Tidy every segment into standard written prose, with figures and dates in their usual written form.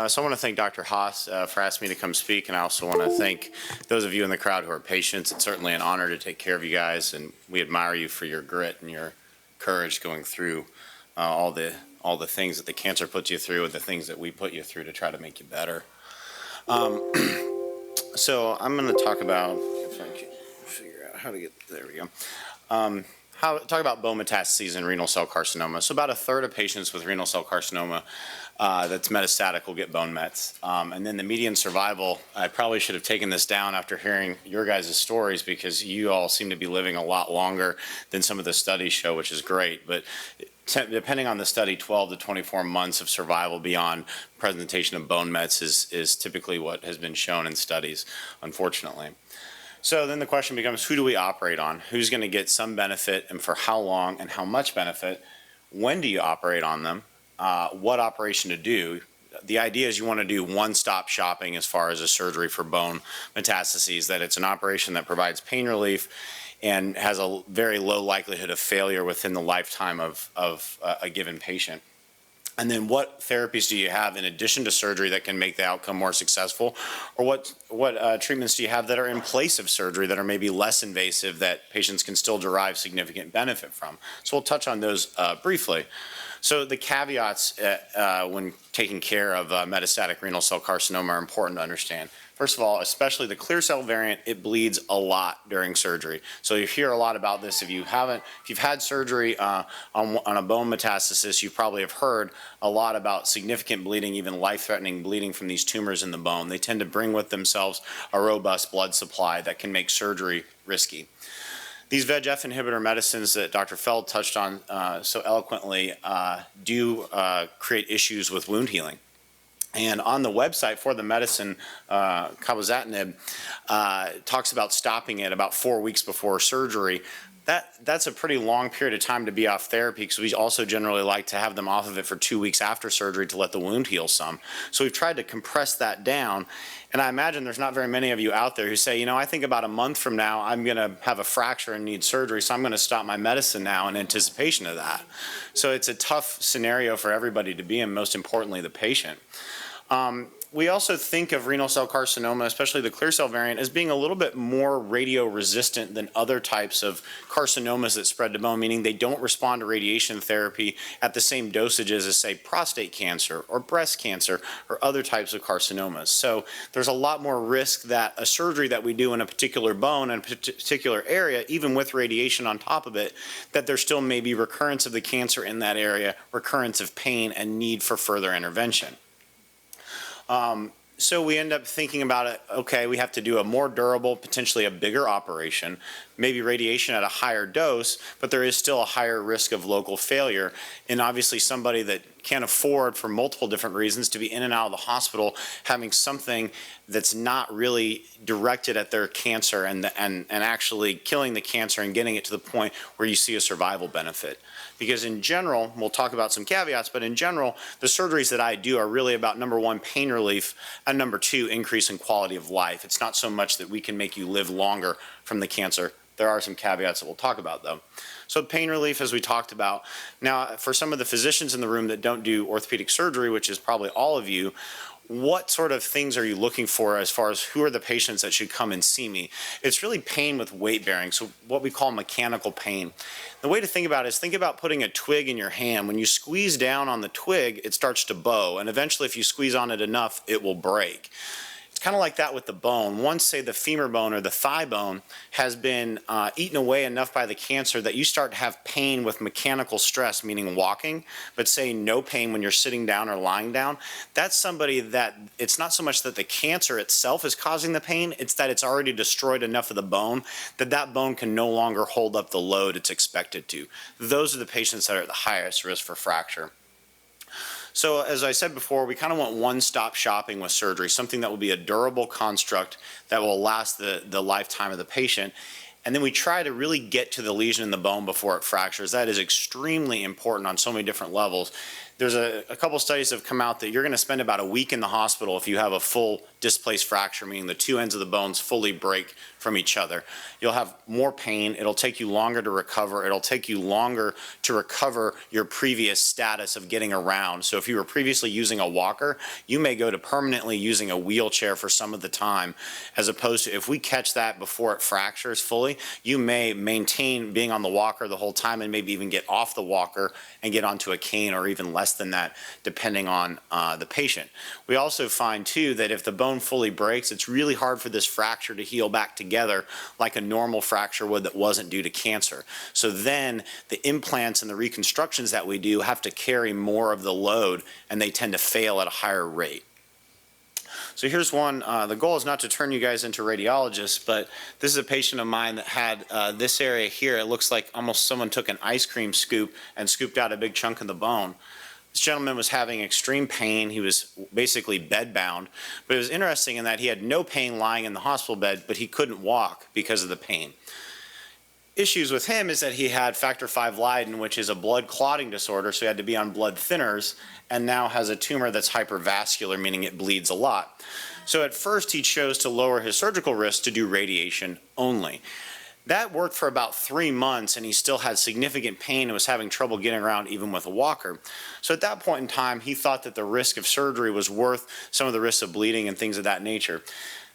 So I want to thank Dr. Haas for asking me to come speak, and I also want to thank those of you in the crowd who are patients. It's certainly an honor to take care of you guys, and we admire you for your grit and your courage going through all the things that the cancer puts you through and the things that we put you through to try to make you better. So I'm going to talk about, if I can figure out how to get, there we go. Talk about bone metastases and renal cell carcinoma. So about a third of patients with renal cell carcinoma that's metastatic will get bone mets. And then the median survival, I probably should have taken this down after hearing your guys' stories, because you all seem to be living a lot longer than some of the studies show, which is great. But depending on the study, 12 to 24 months of survival beyond presentation of bone mets is typically what has been shown in studies, unfortunately. So then the question becomes, who do we operate on? Who's going to get some benefit, and for how long and how much benefit? When do you operate on them? What operation to do? The idea is you want to do one-stop shopping as far as a surgery for bone metastases, that it's an operation that provides pain relief and has a very low likelihood of failure within the lifetime of a given patient. And then what therapies do you have in addition to surgery that can make the outcome more successful? Or what treatments do you have that are in place of surgery that are maybe less invasive that patients can still derive significant benefit from? So we'll touch on those briefly. So the caveats when taking care of metastatic renal cell carcinoma are important to understand. First of all, especially the clear cell variant, it bleeds a lot during surgery. So you hear a lot about this. If you've had surgery on a bone metastasis, you probably have heard a lot about significant bleeding, even life-threatening bleeding from these tumors in the bone. They tend to bring with themselves a robust blood supply that can make surgery risky. These VEGF inhibitor medicines that Dr. Feld touched on so eloquently do create issues with wound healing. And on the website for the medicine, cabozantinib talks about stopping it about 4 weeks before surgery. That's a pretty long period of time to be off therapy, because we also generally like to have them off of it for 2 weeks after surgery to let the wound heal some. So we've tried to compress that down. And I imagine there's not very many of you out there who say, you know, I think about a month from now I'm going to have a fracture and need surgery, so I'm going to stop my medicine now in anticipation of that. So it's a tough scenario for everybody to be in, most importantly the patient. We also think of renal cell carcinoma, especially the clear cell variant, as being a little bit more radio-resistant than other types of carcinomas that spread to bone, meaning they don't respond to radiation therapy at the same dosages as, say, prostate cancer or breast cancer or other types of carcinomas. So there's a lot more risk that a surgery that we do in a particular bone and a particular area, even with radiation on top of it, that there still may be recurrence of the cancer in that area, recurrence of pain, and need for further intervention. So we end up thinking about it, okay, we have to do a more durable, potentially a bigger operation, maybe radiation at a higher dose, but there is still a higher risk of local failure. And obviously somebody that can't afford, for multiple different reasons, to be in and out of the hospital having something that's not really directed at their cancer and actually killing the cancer and getting it to the point where you see a survival benefit. Because in general, we'll talk about some caveats, but in general, the surgeries that I do are really about, number one, pain relief, and number two, increase in quality of life. It's not so much that we can make you live longer from the cancer. There are some caveats that we'll talk about, though. So pain relief, as we talked about. Now, for some of the physicians in the room that don't do orthopedic surgery, which is probably all of you, what sort of things are you looking for as far as who are the patients that should come and see me? It's really pain with weight bearing, so what we call mechanical pain. The way to think about it is, think about putting a twig in your hand. When you squeeze down on the twig, it starts to bow, and eventually if you squeeze on it enough, it will break. It's kind of like that with the bone. Once, say, the femur bone or the thigh bone has been eaten away enough by the cancer that you start to have pain with mechanical stress, meaning walking, but say no pain when you're sitting down or lying down, that's somebody that it's not so much that the cancer itself is causing the pain, it's that it's already destroyed enough of the bone that that bone can no longer hold up the load it's expected to. Those are the patients that are at the highest risk for fracture. So as I said before, we kind of want one-stop shopping with surgery, something that will be a durable construct that will last the lifetime of the patient. And then we try to really get to the lesion in the bone before it fractures. That is extremely important on so many different levels. there's a couple studies that have come out that you're going to spend about a week in the hospital if you have a full displaced fracture, meaning the two ends of the bones fully break from each other. You'll have more pain. It'll take you longer to recover. It'll take you longer to recover your previous status of getting around. So if you were previously using a walker, you may go to permanently using a wheelchair for some of the time, as opposed to if we catch that before it fractures fully, you may maintain being on the walker the whole time and maybe even get off the walker and get onto a cane or even less than that, depending on the patient. We also find too that if the bone fully breaks, it's really hard for this fracture to heal back together like a normal fracture would that wasn't due to cancer. So then the implants and the reconstructions that we do have to carry more of the load, and they tend to fail at a higher rate. So here's one. The goal is not to turn you guys into radiologists, but this is a patient of mine that had this area here. It looks like almost someone took an ice cream scoop and scooped out a big chunk of the bone. This gentleman was having extreme pain. He was basically bedbound, but it was interesting in that he had no pain lying in the hospital bed, but he couldn't walk because of the pain. Issues with him is that he had factor V Leiden, which is a blood clotting disorder, so he had to be on blood thinners, and now has a tumor that's hypervascular, meaning it bleeds a lot. So at first he chose to lower his surgical risk to do radiation only. That worked for about 3 months, and he still had significant pain and was having trouble getting around even with a walker. So at that point in time, he thought that the risk of surgery was worth some of the risks of bleeding and things of that nature.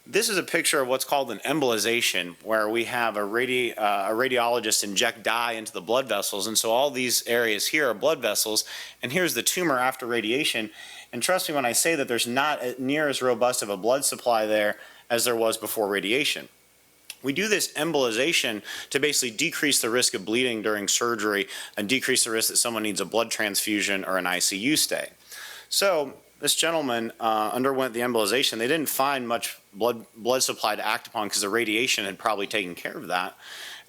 This is a picture of what's called an embolization, where we have a radiologist inject dye into the blood vessels, and so all these areas here are blood vessels, and here's the tumor after radiation. And trust me when I say that there's not near as robust of a blood supply there as there was before radiation. We do this embolization to basically decrease the risk of bleeding during surgery and decrease the risk that someone needs a blood transfusion or an ICU stay. So this gentleman underwent the embolization. They didn't find much blood supply to act upon because the radiation had probably taken care of that.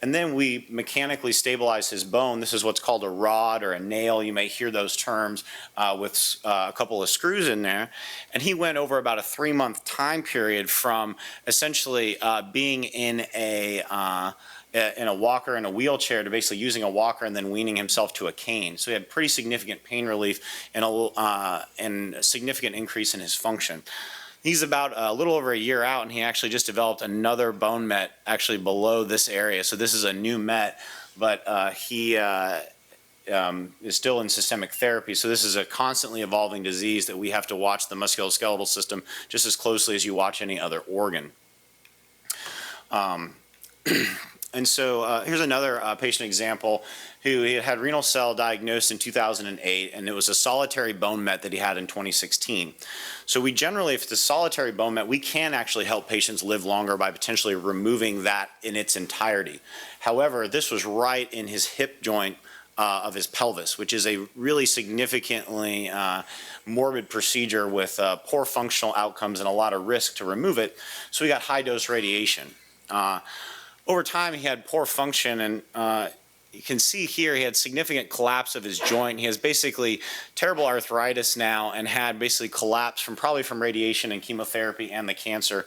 And then we mechanically stabilized his bone. This is what's called a rod or a nail. You may hear those terms with a couple of screws in there. And he went over about a 3-month time period from essentially being in a walker and a wheelchair to basically using a walker and then weaning himself to a cane. So he had pretty significant pain relief and a significant increase in his function. He's about a little over a year out, and he actually just developed another bone met actually below this area. So this is a new met, but he is still in systemic therapy. So this is a constantly evolving disease that we have to watch the musculoskeletal system just as closely as you watch any other organ. And so here's another patient example who had renal cell diagnosed in 2008, and it was a solitary bone met that he had in 2016. So we generally, if it's a solitary bone met, we can actually help patients live longer by potentially removing that in its entirety. However, this was right in his hip joint of his pelvis, which is a really significantly morbid procedure with poor functional outcomes and a lot of risk to remove it. So we got high-dose radiation. Over time, he had poor function, and you can see here he had significant collapse of his joint. He has basically terrible arthritis now and had basically collapse probably from radiation and chemotherapy and the cancer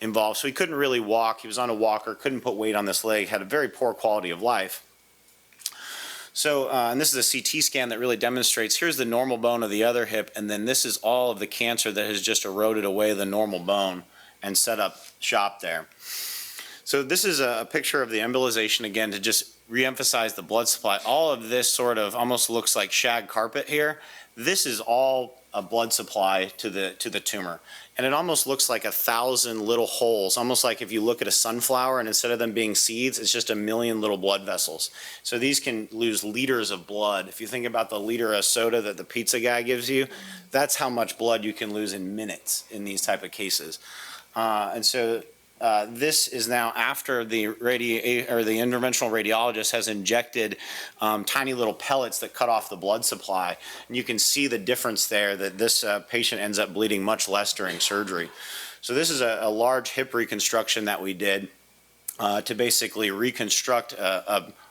involved. So he couldn't really walk. He was on a walker, couldn't put weight on this leg, had a very poor quality of life. So, and this is a CT scan that really demonstrates, here's the normal bone of the other hip, and then this is all of the cancer that has just eroded away the normal bone and set up shop there. So this is a picture of the embolization, again, to just reemphasize the blood supply. All of this sort of almost looks like shag carpet here. This is all a blood supply to the tumor. And it almost looks like 1,000 little holes, almost like if you look at a sunflower and instead of them being seeds, it's just 1,000,000 little blood vessels. So these can lose liters of blood. If you think about the liter of soda that the pizza guy gives you, that's how much blood you can lose in minutes in these type of cases. And so this is now after the interventional radiologist has injected tiny little pellets that cut off the blood supply. And you can see the difference there that this patient ends up bleeding much less during surgery. So this is a large hip reconstruction that we did to basically reconstruct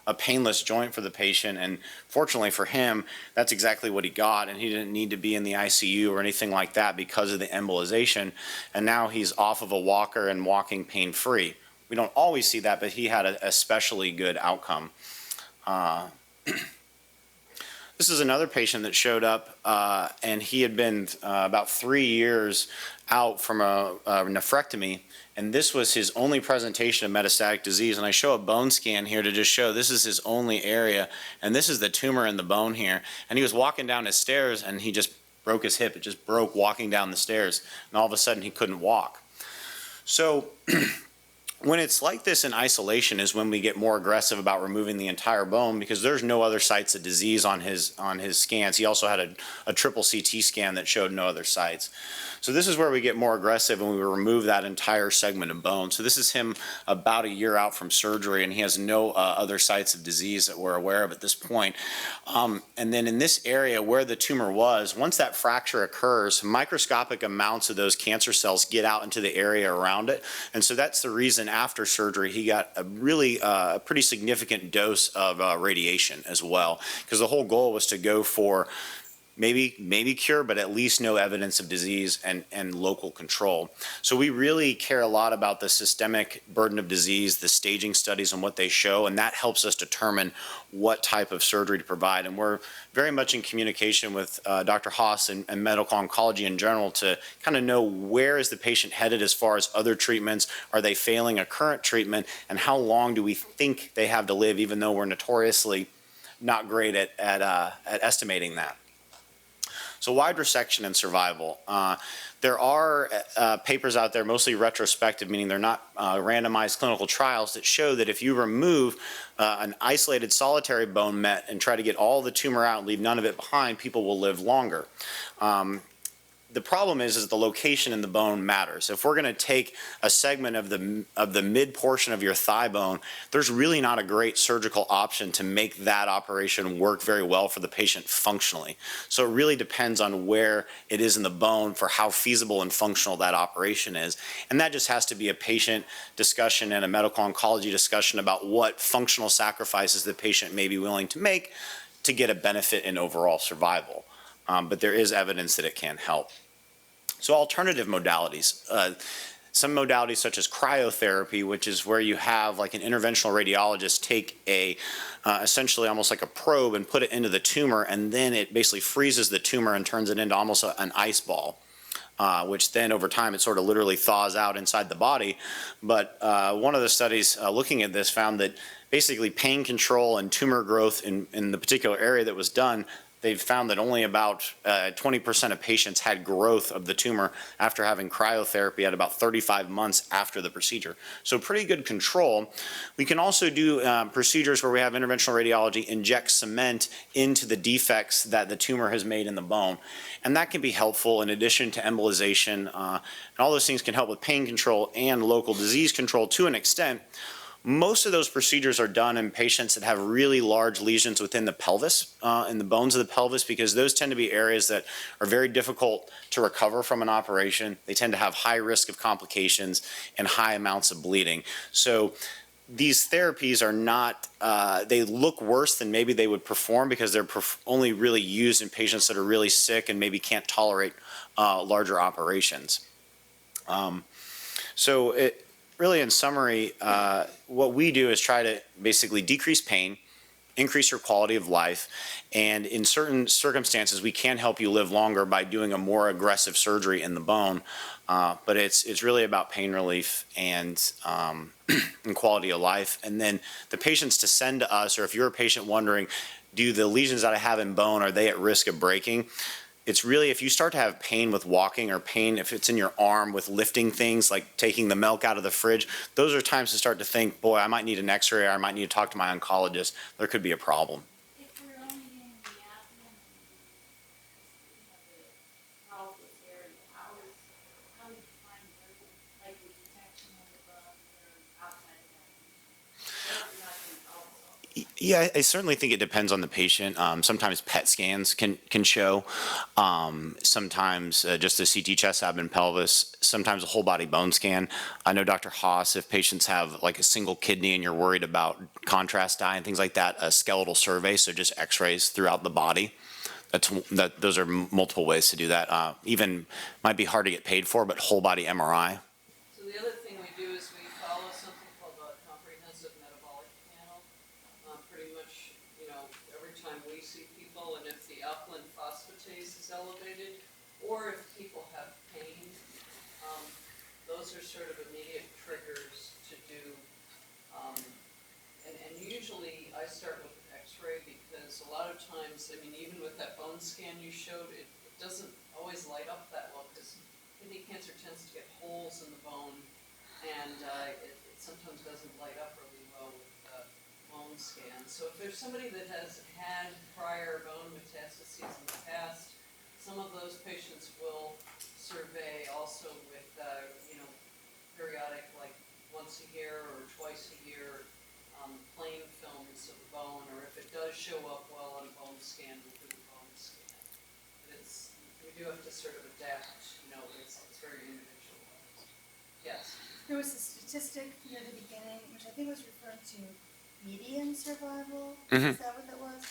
a painless joint for the patient, and fortunately for him, that's exactly what he got, and he didn't need to be in the ICU or anything like that because of the embolization, and now he's off of a walker and walking pain-free. We don't always see that, but he had a especially good outcome. This is another patient that showed up, and he had been about 3 years out from a nephrectomy, and this was his only presentation of metastatic disease. And I show a bone scan here to just show this is his only area, and this is the tumor in the bone here. And he was walking down his stairs, and he just broke his hip. It just broke walking down the stairs, and all of a sudden he couldn't walk. So when it's like this in isolation is when we get more aggressive about removing the entire bone, because there's no other sites of disease on his scans. He also had a triple CT scan that showed no other sites. So this is where we get more aggressive and we remove that entire segment of bone. So this is him about a year out from surgery, and he has no other sites of disease that we're aware of at this point. And then in this area where the tumor was, once that fracture occurs, microscopic amounts of those cancer cells get out into the area around it. And so that's the reason after surgery he got a really pretty significant dose of radiation as well, because the whole goal was to go for maybe cure, but at least no evidence of disease and local control. So we really care a lot about the systemic burden of disease, the staging studies and what they show, and that helps us determine what type of surgery to provide. And we're very much in communication with Dr. Haas and medical oncology in general to kind of know where is the patient headed as far as other treatments, are they failing a current treatment, and how long do we think they have to live, even though we're notoriously not great at estimating that. So wide resection and survival. There are papers out there, mostly retrospective, meaning they're not randomized clinical trials, that show that if you remove an isolated solitary bone met and try to get all the tumor out and leave none of it behind, people will live longer. The problem is the location in the bone matters. If we're going to take a segment of the mid portion of your thigh bone, there's really not a great surgical option to make that operation work very well for the patient functionally. So it really depends on where it is in the bone for how feasible and functional that operation is. And that just has to be a patient discussion and a medical oncology discussion about what functional sacrifices the patient may be willing to make to get a benefit in overall survival. But there is evidence that it can help. So alternative modalities. Some modalities such as cryotherapy, which is where you have like an interventional radiologist take essentially almost like a probe and put it into the tumor, and then it basically freezes the tumor and turns it into almost an ice ball. Which then over time it sort of literally thaws out inside the body. But one of the studies looking at this found that basically pain control and tumor growth in the particular area that was done, they've found that only about 20% of patients had growth of the tumor after having cryotherapy at about 35 months after the procedure. So pretty good control. We can also do procedures where we have interventional radiology inject cement into the defects that the tumor has made in the bone. And that can be helpful in addition to embolization. And all those things can help with pain control and local disease control to an extent. Most of those procedures are done in patients that have really large lesions within the pelvis, in the bones of the pelvis, because those tend to be areas that are very difficult to recover from an operation. They tend to have high risk of complications and high amounts of bleeding. So these therapies are not, they look worse than maybe they would perform because they're only really used in patients that are really sick and maybe can't tolerate larger operations. Really, in summary, what we do is try to basically decrease pain, increase your quality of life, and in certain circumstances, we can help you live longer by doing a more aggressive surgery in the bone. But it's really about pain relief and quality of life. And then the patients to send to us, or if you're a patient wondering, do the lesions that I have in bone, are they at risk of breaking? It's really, if you start to have pain with walking or pain if it's in your arm with lifting things like taking the milk out of the fridge, those are times to start to think, boy, I might need an x-ray or I might need to talk to my oncologist. There could be a problem. If we're only getting the abdomen and the pelvis area, how do you find like the detection of the bones or outside of that? Yeah, I certainly think it depends on the patient. Sometimes PET scans can show. Sometimes just a CT chest, abdomen, pelvis. Sometimes a whole body bone scan. I know Dr. Haas, if patients have like a single kidney and you're worried about contrast dye and things like that, a skeletal survey, so just x-rays throughout the body. Those are multiple ways to do that. Even might be hard to get paid for, but whole body MRI. So the other thing we do is we follow something called a comprehensive metabolic panel. Pretty much, every time we see people, renal and if the alkaline phosphatase is elevated, or if people have pain. Those are sort of immediate triggers to do. And usually I start with x-ray because a lot of times, I mean, even with that bone scan you showed, it doesn't always light up that well because kidney cancer tends to get holes in the bone, and it sometimes doesn't light up really well with bone scans. So if there's somebody that has had prior bone metastases in the past, some of those patients will survey also with, periodic, like once a year or twice a year, plain films of the bone, or if it does show up well on a bone scan, we'll do a bone scan. But we do have to sort of adapt, it's very individualized. Yes? There was a statistic near the beginning, which I think was referring to median survival. Is that what that was?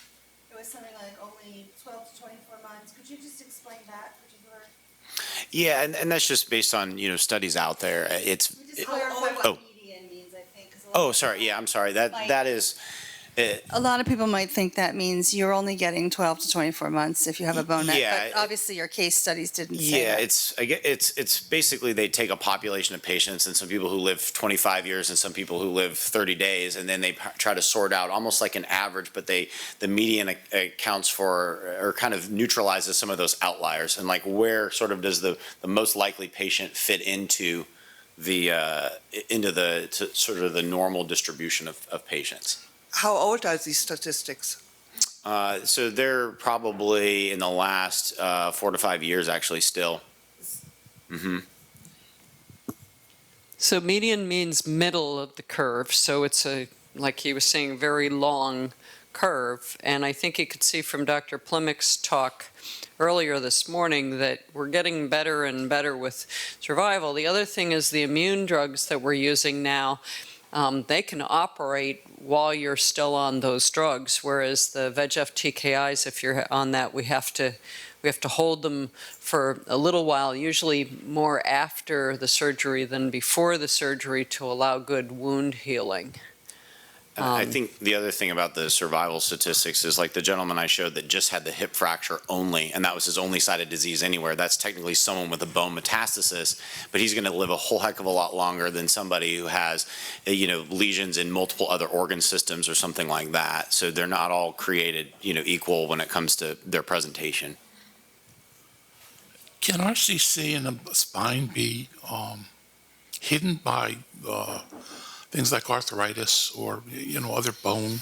It was something like only 12 to 24 months. Could you just explain that particular? Yeah, and that's just based on, studies out there. It's, We just clarify oh. what median means, I think. 'Cause a lot oh, of sorry, people yeah, I'm sorry. That is, A lot of people might think that means you're only getting 12 to 24 months if you have a bone net, Yeah, but obviously your case studies didn't say yeah, that. it's basically they take a population of patients and some people who live 25 years and some people who live 30 days, and then they try to sort out almost like an average, but the median accounts for or kind of neutralizes some of those outliers, and like where sort of does the most likely patient fit into sort of the normal distribution of patients. How old are these statistics? So they're probably in the last 4 to 5 years, actually, still. So median means middle of the curve, so it's like he was saying, very long curve. And I think you could see from Dr. Plimick's talk earlier this morning that we're getting better and better with survival. The other thing is the immune drugs that we're using now, they can operate while you're still on those drugs, whereas the VEGF TKIs, if you're on that, we have to hold them for a little while, usually more after the surgery than before the surgery, to allow good wound healing. I think the other thing about the survival statistics is like the gentleman I showed that just had the hip fracture only, and that was his only sided disease anywhere. That's technically someone with a bone metastasis, but he's going to live a whole heck of a lot longer than somebody who has, lesions in multiple other organ systems or something like that. So they're not all created, equal when it comes to their presentation. Can RCC in the spine be hidden by things like arthritis or, other bone?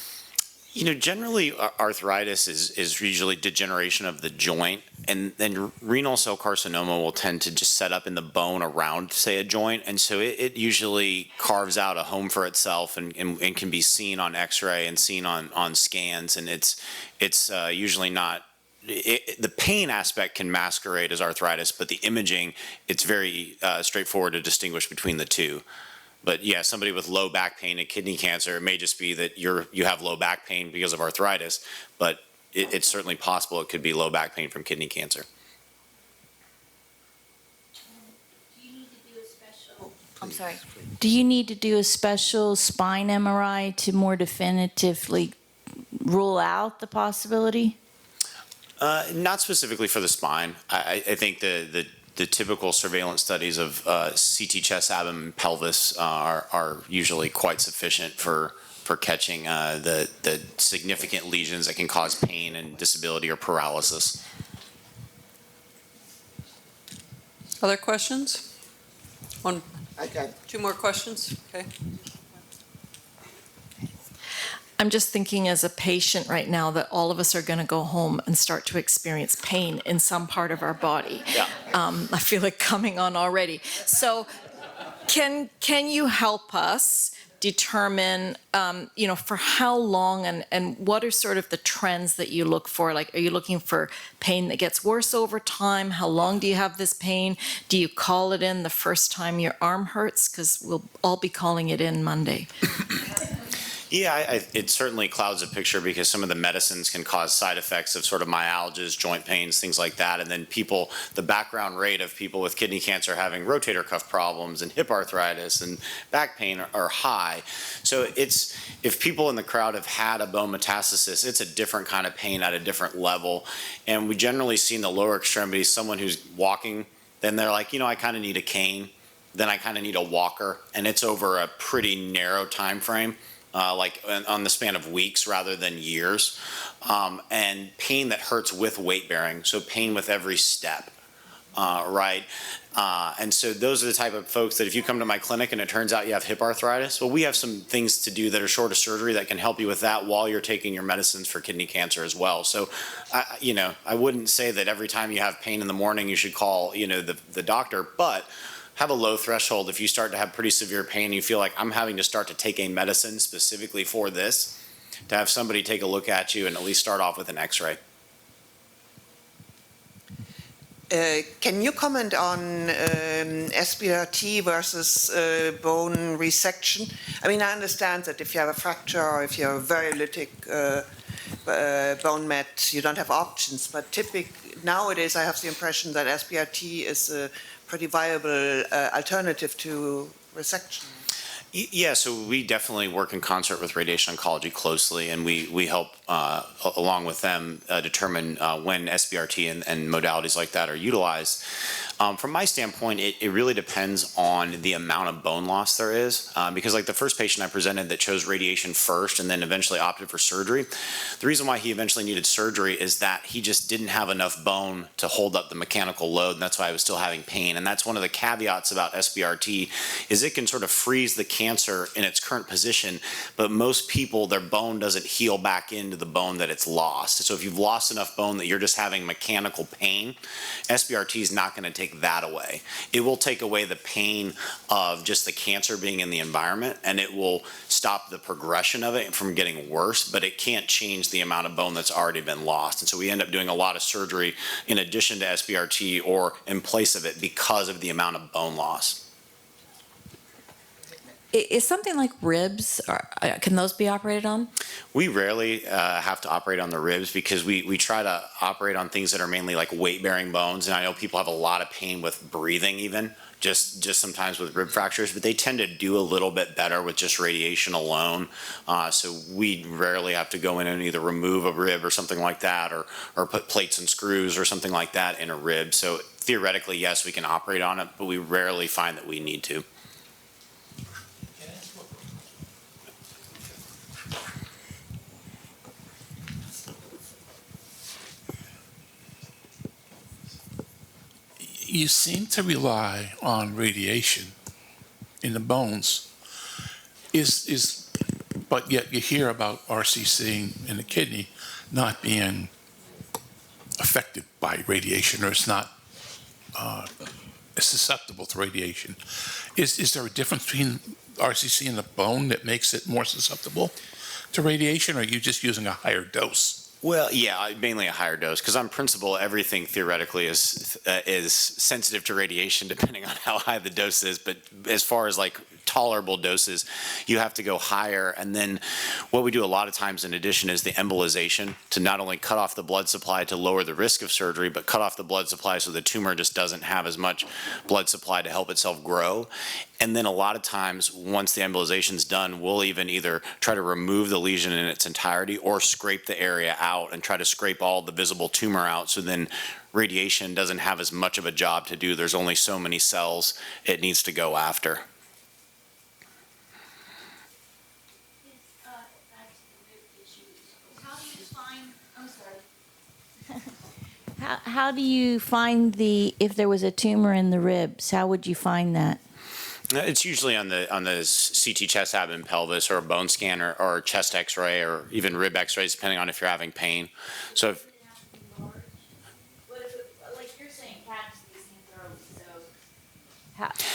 Generally arthritis is usually degeneration of the joint, and then renal cell carcinoma will tend to just set up in the bone around, say, a joint, and so it usually carves out a home for itself and can be seen on x-ray and seen on scans, and it's usually not. The pain aspect can masquerade as arthritis, but the imaging, it's very straightforward to distinguish between the two. But yeah, somebody with low back pain and kidney cancer, it may just be that you have low back pain because of arthritis, but it's certainly possible it could be low back pain from kidney cancer. Do you need to do a special spine MRI to more definitively rule out the possibility? Not specifically for the spine. I think the typical surveillance studies of CT chest, abdomen, and pelvis are usually quite sufficient for catching the significant lesions that can cause pain and disability or paralysis. Other questions? I got 2 more questions? Okay. I'm just thinking as a patient right now that all of us are going to go home and start to experience pain in some part of our body. Yeah. I feel it coming on already. So can you help us determine, for how long and what are sort of the trends that you look for? Like, are you looking for pain that gets worse over time? How long do you have this pain? Do you call it in the first time your arm hurts? Because we'll all be calling it in Monday. Yeah, it certainly clouds a picture because some of the medicines can cause side effects of sort of myalgias, joint pains, things like that. And then people, the background rate of people with kidney cancer having rotator cuff problems and hip arthritis and back pain are high. So it's, if people in the crowd have had a bone metastasis, it's a different kind of pain at a different level. And we generally see in the lower extremities, someone who's walking, then they're like, I kind of need a cane. Then I kind of need a walker. And it's over a pretty narrow time frame. Like on the span of weeks rather than years, and pain that hurts with weight bearing, so pain with every step, right? And so those are the type of folks that if you come to my clinic and it turns out you have hip arthritis, well, we have some things to do that are short of surgery that can help you with that while you're taking your medicines for kidney cancer as well. So, I wouldn't say that every time you have pain in the morning you should call, the doctor, but have a low threshold. If you start to have pretty severe pain and you feel like I'm having to start to take a medicine specifically for this, to have somebody take a look at you and at least start off with an x-ray. Can you comment on Sbrt versus bone resection? I mean, I understand that if you have a fracture or if you have a very lytic bone met, you don't have options. But nowadays, I have the impression that Sbrt is a pretty viable alternative to resection. Yeah, so we definitely work in concert with radiation oncology closely, and we help, along with them, determine when Sbrt and modalities like that are utilized. From my standpoint, it really depends on the amount of bone loss there is, because like the first patient I presented that chose radiation first and then eventually opted for surgery, the reason why he eventually needed surgery is that he just didn't have enough bone to hold up the mechanical load, and that's why he was still having pain. And that's one of the caveats about Sbrt, is it can sort of freeze the cancer in its current position, but most people, their bone doesn't heal back into the bone that it's lost. So if you've lost enough bone that you're just having mechanical pain, Sbrt is not going to take that away. It will take away the pain of just the cancer being in the environment, and it will stop the progression of it from getting worse, but it can't change the amount of bone that's already been lost. And so we end up doing a lot of surgery in addition to Sbrt or in place of it because of the amount of bone loss. Is something like ribs, can those be operated on? We rarely have to operate on the ribs because we try to operate on things that are mainly like weight-bearing bones. And I know people have a lot of pain with breathing even, just sometimes with rib fractures, but they tend to do a little bit better with just radiation alone. So we rarely have to go in and either remove a rib or something like that, or put plates and screws or something like that in a rib. So theoretically, yes, we can operate on it, but we rarely find that we need to. You seem to rely on radiation in the bones, but yet you hear about RCC in the kidney not being affected by radiation, or it's not susceptible to radiation. Is there a difference between RCC in the bone that makes it more susceptible to radiation, or are you just using a higher dose? Well, yeah, mainly a higher dose, because on principle, everything theoretically is sensitive to radiation depending on how high the dose is. But as far as like tolerable doses, you have to go higher. And then what we do a lot of times in addition is the embolization, to not only cut off the blood supply to lower the risk of surgery, but cut off the blood supply so the tumor just doesn't have as much blood supply to help itself grow. And then a lot of times, once the embolization is done, we'll even either try to remove the lesion in its entirety or scrape the area out and try to scrape all the visible tumor out, so then radiation doesn't have as much of a job to do. There's only so many cells it needs to go after. How do you find if there was a tumor in the ribs? How would you find that? It's usually on the CT chest, abdomen, pelvis, or a bone scan, or chest X-ray, or even rib X-rays, depending on if you're having pain. So if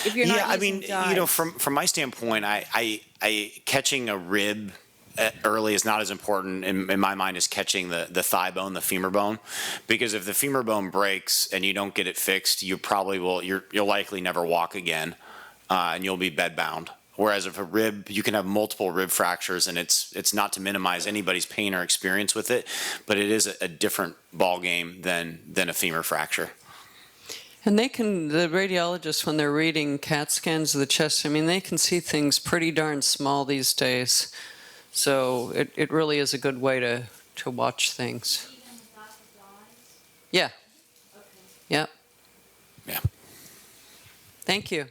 If you're not yeah, I using mean, dye. from my standpoint, I catching a rib early is not as important in my mind as catching the thigh bone, the femur bone, because if the femur bone breaks and you don't get it fixed, you probably will. You'll likely never walk again, and you'll be bedbound. Whereas if a rib, you can have multiple rib fractures, and it's not to minimize anybody's pain or experience with it, but it is a different ballgame than a femur fracture. And the radiologists, when they're reading CAT scans of the chest, I mean, they can see things pretty darn small these days. So it really is a good way to watch things. Yeah. Yeah. Yeah. Thank you.